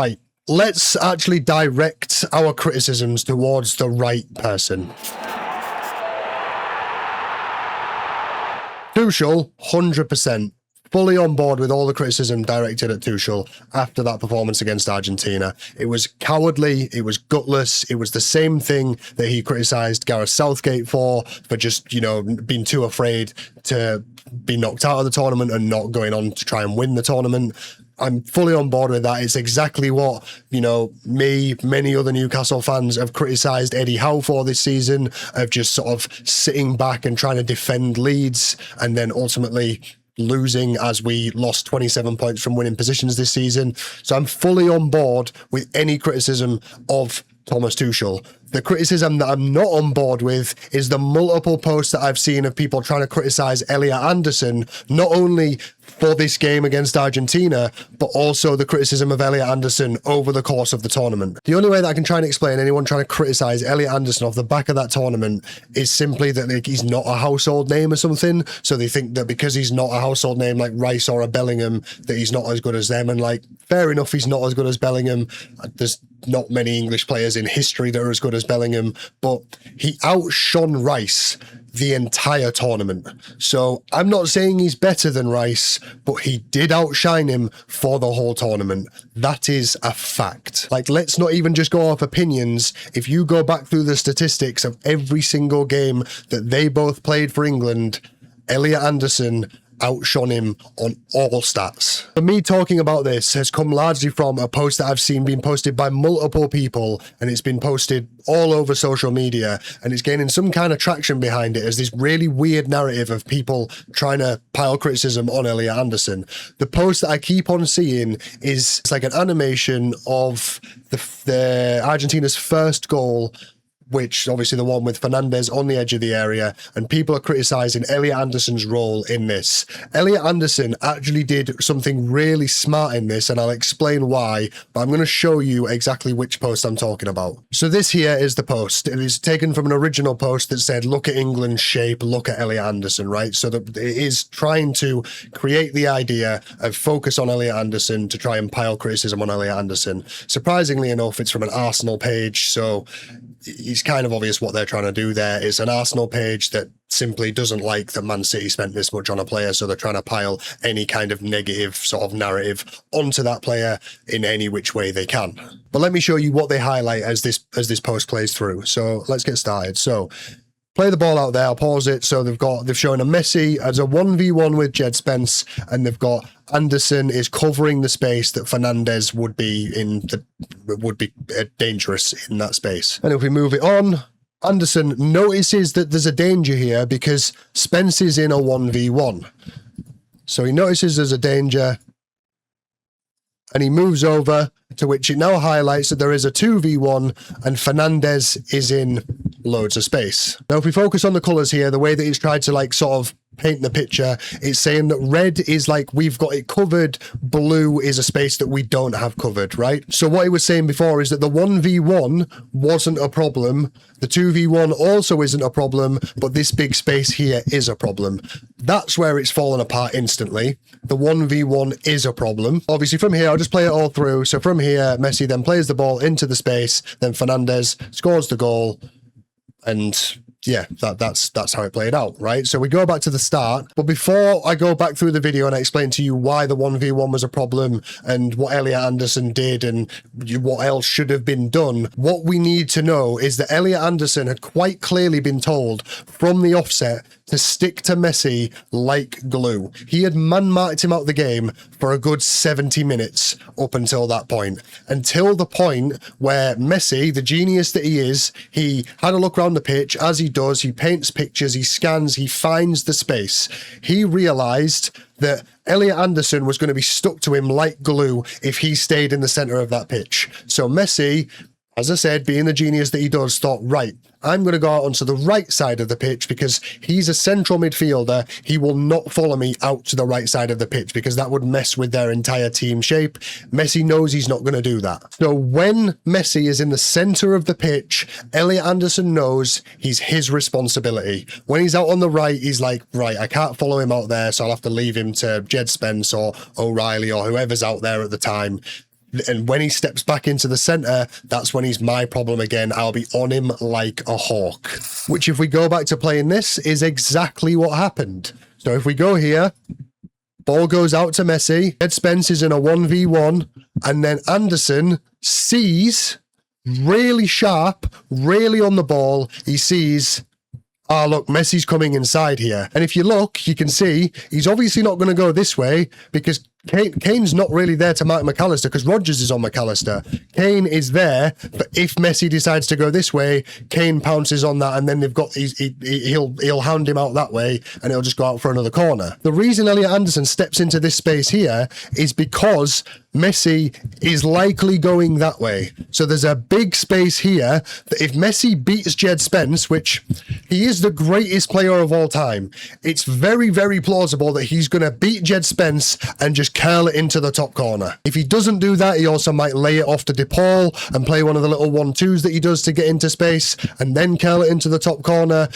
Right, let's actually direct our criticisms towards the right person. Tuchel, 100%. Fully on board with all the criticism directed at Tuchel after that performance against Argentina. It was cowardly, it was gutless, it was the same thing that he criticised Gareth Southgate for just, being too afraid to be knocked out of the tournament and not going on to try and win the tournament. I'm fully on board with that. It's exactly what, me, many other Newcastle fans have criticised Eddie Howe for this season, of just sort of sitting back and trying to defend leads and then ultimately losing, as we lost 27 points from winning positions this season. So I'm fully on board with any criticism of Thomas Tuchel. The criticism that I'm not on board with is the multiple posts that I've seen of people trying to criticise Elliot Anderson, not only for this game against Argentina, but also the criticism of Elliot Anderson over the course of the tournament. The only way that I can try and explain anyone trying to criticise Elliot Anderson off the back of that tournament is simply that he's not a household name or something. So they think that because he's not a household name like Rice or a Bellingham, that he's not as good as them. And fair enough, he's not as good as Bellingham. There's not many English players in history that are as good as Bellingham, but he outshone Rice the entire tournament. So I'm not saying he's better than Rice, but he did outshine him for the whole tournament. That is a fact. Let's not even just go off opinions. If you go back through the statistics of every single game that they both played for England, Elliot Anderson outshone him on all stats. For me, talking about this has come largely from a post that I've seen being posted by multiple people, and it's been posted all over social media, and it's gaining some kind of traction behind it as this really weird narrative of people trying to pile criticism on Elliot Anderson. The post that I keep on seeing is it's like an animation of the Argentina's first goal, which obviously the one with Fernandez on the edge of the area, and people are criticising Elliot Anderson's role in this. Elliot Anderson actually did something really smart in this, and I'll explain why, but I'm going to show you exactly which post I'm talking about. So this here is the post. It is taken from an original post that said, look at England's shape, look at Elliot Anderson, right? So that it is trying to create the idea of focus on Elliot Anderson to try and pile criticism on Elliot Anderson. Surprisingly enough, it's from an Arsenal page, so it's kind of obvious what they're trying to do there. It's an Arsenal page that simply doesn't like that Man City spent this much on a player, so they're trying to pile any kind of negative sort of narrative onto that player in any which way they can. But let me show you what they highlight as this post plays through. So let's get started. So play the ball out there. I'll pause it. So they've shown a Messi as a 1v1 with Jed Spence, and they've got Anderson is covering the space that Fernandez would be dangerous in that space. And if we move it on, Anderson notices that there's a danger here because Spence is in a 1v1. So he notices there's a danger and he moves over, to which it now highlights that there is a 2v1 and Fernandez is in loads of space. Now, if we focus on the colours here, the way that he's tried to sort of paint the picture, it's saying that red is we've got it covered, blue is a space that we don't have covered, right? So what he was saying before is that the 1v1 wasn't a problem, the 2v1 also isn't a problem, but this big space here is a problem. That's where it's fallen apart instantly. The 1v1 is a problem. Obviously from here, I'll just play it all through. So from here, Messi then plays the ball into the space, then Fernandez scores the goal, and yeah, that's how it played out, right? So we go back to the start, but before I go back through the video and I explain to you why the 1v1 was a problem and what Elliot Anderson did and what else should have been done, what we need to know is that Elliot Anderson had quite clearly been told from the offset to stick to Messi like glue. He had man-marked him out the game for a good 70 minutes up until that point. Until the point where Messi, the genius that he is, he had a look around the pitch. As he does, he paints pictures, he scans, he finds the space. He realised that Elliot Anderson was going to be stuck to him like glue if he stayed in the centre of that pitch. So Messi, as I said, being the genius that he does, thought, right, I'm going to go out onto the right side of the pitch because he's a central midfielder. He will not follow me out to the right side of the pitch because that would mess with their entire team shape. Messi knows he's not going to do that. So when Messi is in the centre of the pitch, Elliot Anderson knows he's his responsibility. When he's out on the right, he's like, right, I can't follow him out there, so I'll have to leave him to Jed Spence or O'Reilly or whoever's out there at the time. And when he steps back into the centre, that's when he's my problem again. I'll be on him like a hawk. Which, if we go back to playing this, is exactly what happened. So if we go here, ball goes out to Messi. Ed Spence is in a 1v1. And then Anderson sees, really sharp, really on the ball, he sees, ah, look, Messi's coming inside here. And if you look, you can see he's obviously not going to go this way because Kane's not really there to mark McAllister because Rodgers is on McAllister. Kane is there, but if Messi decides to go this way, Kane pounces on that, and then they've got he'll hound him out that way, and he'll just go out for another corner. The reason Elliot Anderson steps into this space here is because Messi is likely going that way. So there's a big space here that if Messi beats Jed Spence, which he is the greatest player of all time, it's very, very plausible that he's going to beat Jed Spence and just curl it into the top corner. If he doesn't do that, he also might lay it off to DePaul and play one of the little 1-2s that he does to get into space and then curl it into the top corner.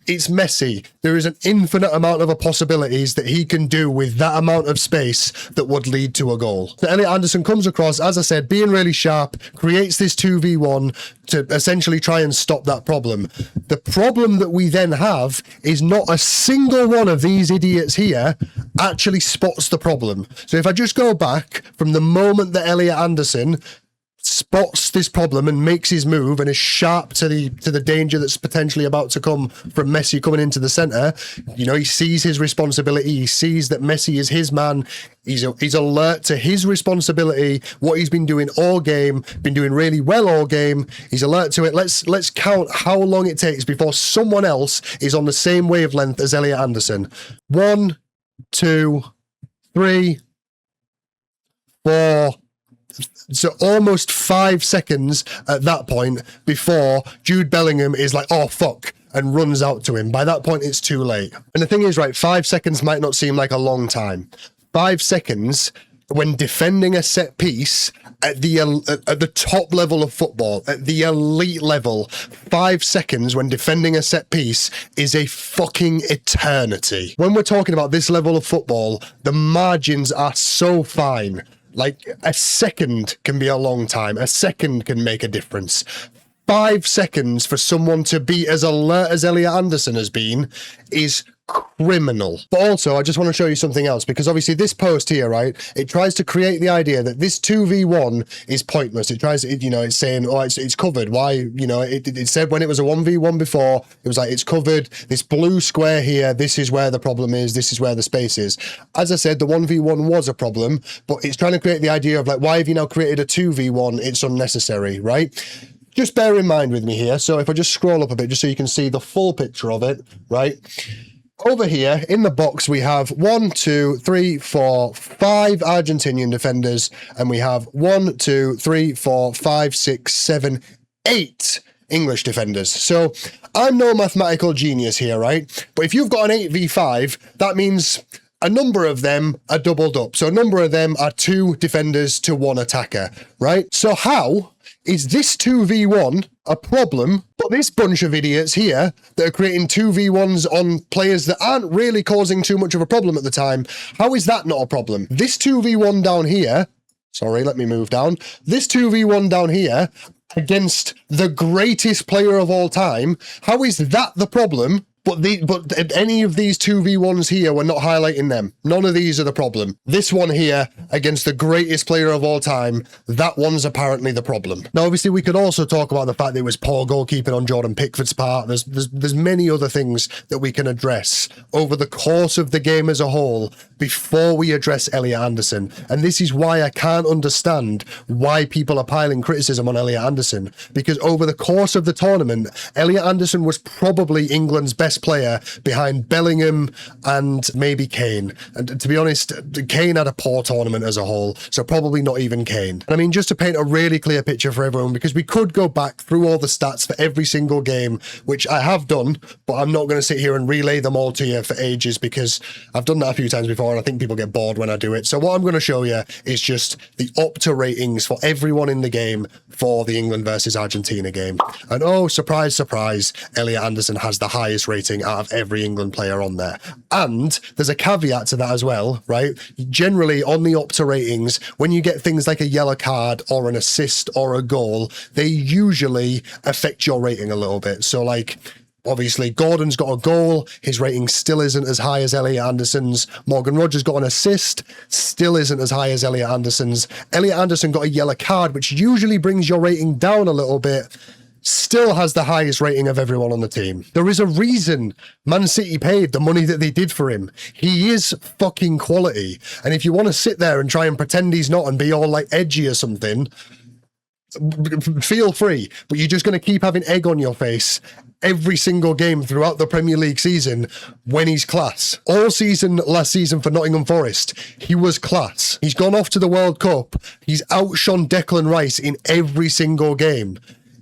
It's Messi. There is an infinite amount of possibilities that he can do with that amount of space that would lead to a goal. So Elliot Anderson comes across, as I said, being really sharp, creates this 2v1 to essentially try and stop that problem. The problem that we then have is not a single one of these idiots here actually spots the problem. So if I just go back from the moment that Elliot Anderson spots this problem and makes his move and is sharp to the danger that's potentially about to come from Messi coming into the centre, you know, he sees his responsibility, he sees that Messi is his man, he's alert to his responsibility, what he's been doing all game, been doing really well all game, he's alert to it. Let's count how long it takes before someone else is on the same wavelength as Elliot Anderson. 1, 2, 3, 4, so almost 5 seconds at that point before Jude Bellingham is like, oh, fuck, and runs out to him. By that point, it's too late. And the thing is, right, 5 seconds might not seem like a long time. 5 seconds when defending a set piece at the top level of football, at the elite level, 5 seconds when defending a set piece is a fucking eternity. When we're talking about this level of football, the margins are so fine. Like, a second can be a long time. A second can make a difference. 5 seconds for someone to be as alert as Elliot Anderson has been is criminal. But also, I just want to show you something else, because obviously this post here, right, it tries to create the idea that this 2v1 is pointless. It tries, you know, it's saying, oh, it's covered. Why, you know, it said when it was a 1v1 before, it was like, it's covered. This blue square here, this is where the problem is. This is where the space is. As I said, the 1v1 was a problem, but it's trying to create the idea of like, why have you now created a 2v1? It's unnecessary, right? Just bear in mind with me here. So if I just scroll up a bit, just so you can see the full picture of it, right? Over here in the box, we have 1, 2, 3, 4, 5 Argentinian defenders, and we have 1, 2, 3, 4, 5, 6, 7, 8 English defenders. So I'm no mathematical genius here, right? But if you've got an 8v5, that means a number of them are doubled up. So a number of them are 2 defenders to 1 attacker, right? So how is this 2v1 a problem, but this bunch of idiots here that are creating 2v1s on players that aren't really causing too much of a problem at the time, how is that not a problem? This 2v1 down here, sorry, let me move down. This 2v1 down here against the greatest player of all time, how is that the problem? But any of these 2v1s here, we're not highlighting them. None of these are the problem. This one here against the greatest player of all time, that one's apparently the problem. Now, obviously, we could also talk about the fact that it was poor goalkeeping on Jordan Pickford's part. There's many other things that we can address over the course of the game as a whole before we address Elliot Anderson. And this is why I can't understand why people are piling criticism on Elliot Anderson. Because over the course of the tournament, Elliot Anderson was probably England's best player behind Bellingham and maybe Kane. And to be honest, Kane had a poor tournament as a whole, so probably not even Kane. And I mean, just to paint a really clear picture for everyone, because we could go back through all the stats for every single game, which I have done, but I'm not going to sit here and relay them all to you for ages because I've done that a few times before and I think people get bored when I do it. So what I'm going to show you is just the Opta ratings for everyone in the game for the England versus Argentina game. And oh, surprise, surprise, Elliot Anderson has the highest rating rating out of every England player on there. And there's a caveat to that as well, right? Generally, on the Opta ratings, when you get things like a yellow card or an assist or a goal, they usually affect your rating a little bit. So, like, obviously, Gordon's got a goal. His rating still isn't as high as Elliot Anderson's. Morgan Rogers got an assist. Still isn't as high as Elliot Anderson's. Elliot Anderson got a yellow card, which usually brings your rating down a little bit. Still has the highest rating of everyone on the team. There is a reason Man City paid the money that they did for him. He is fucking quality. And if you want to sit there and try and pretend he's not and be all like edgy or something, feel free. But you're just going to keep having egg on your face every single game throughout the Premier League season when he's class. All season last season for Nottingham Forest, he was class. He's gone off to the World Cup. He's outshone Declan Rice in every single game.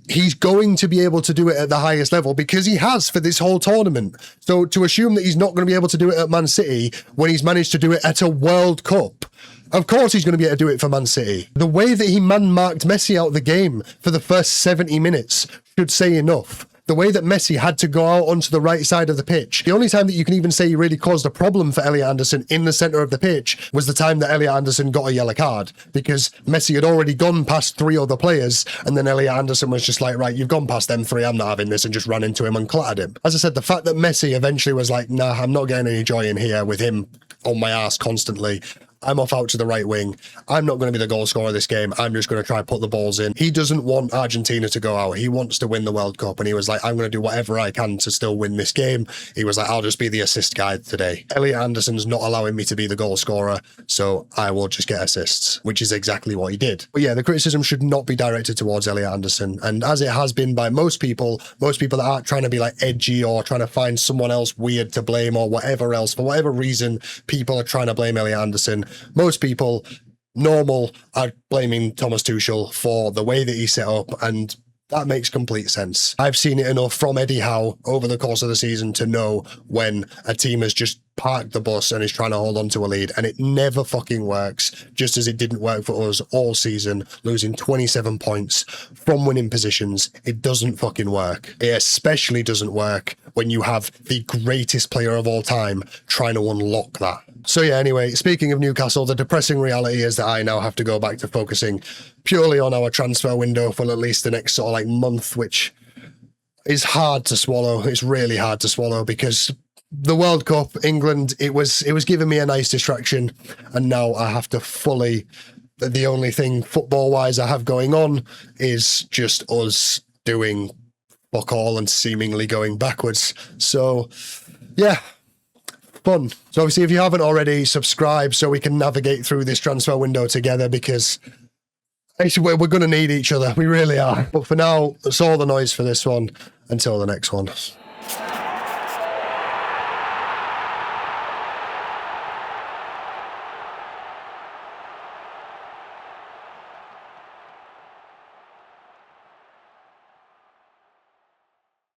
He's going to be able to do it at the highest level because he has for this whole tournament. So to assume that he's not going to be able to do it at Man City when he's managed to do it at a World Cup, of course he's going to be able to do it for Man City. The way that he man-marked Messi out of the game for the first 70 minutes should say enough. The way that Messi had to go out onto the right side of the pitch. The only time that you can even say he really caused a problem for Elliot Anderson in the centre of the pitch was the time that Elliot Anderson got a yellow card, because Messi had already gone past 3 other players, and then Elliot Anderson was just like, right, you've gone past them 3, I'm not having this, and just ran into him and clattered him. As I said, the fact that Messi eventually was like, nah, I'm not getting any joy in here with him on my ass constantly. I'm off out to the right wing. I'm not going to be the goal scorer of this game. I'm just going to try and put the balls in. He doesn't want Argentina to go out. He wants to win the World Cup. And he was like, I'm going to do whatever I can to still win this game. He was like, I'll just be the assist guy today. Elliot Anderson's not allowing me to be the goal scorer, so I will just get assists, which is exactly what he did. But yeah, the criticism should not be directed towards Elliot Anderson. And as it has been by most people that aren't trying to be like edgy or trying to find someone else weird to blame or whatever else, for whatever reason, people are trying to blame Elliot Anderson. Most people, normal, are blaming Thomas Tuchel for the way that he set up, and that makes complete sense. I've seen it enough from Eddie Howe over the course of the season to know when a team has just parked the bus and is trying to hold on to a lead, and it never fucking works, just as it didn't work for us all season, losing 27 points from winning positions. It doesn't fucking work. It especially doesn't work when you have the greatest player of all time trying to unlock that. So yeah, anyway, speaking of Newcastle, the depressing reality is that I now have to go back to focusing purely on our transfer window for at least the next sort of like month, which is hard to swallow. It's really hard to swallow because the World Cup, England, it was giving me a nice distraction, and now I have to fully, the only thing football-wise I have going on is just us doing fuck all and seemingly going backwards. So yeah, fun. So obviously, if you haven't already, subscribe so we can navigate through this transfer window together, because we're going to need each other. We really are. But for now, that's all the noise for this one. Until the next one.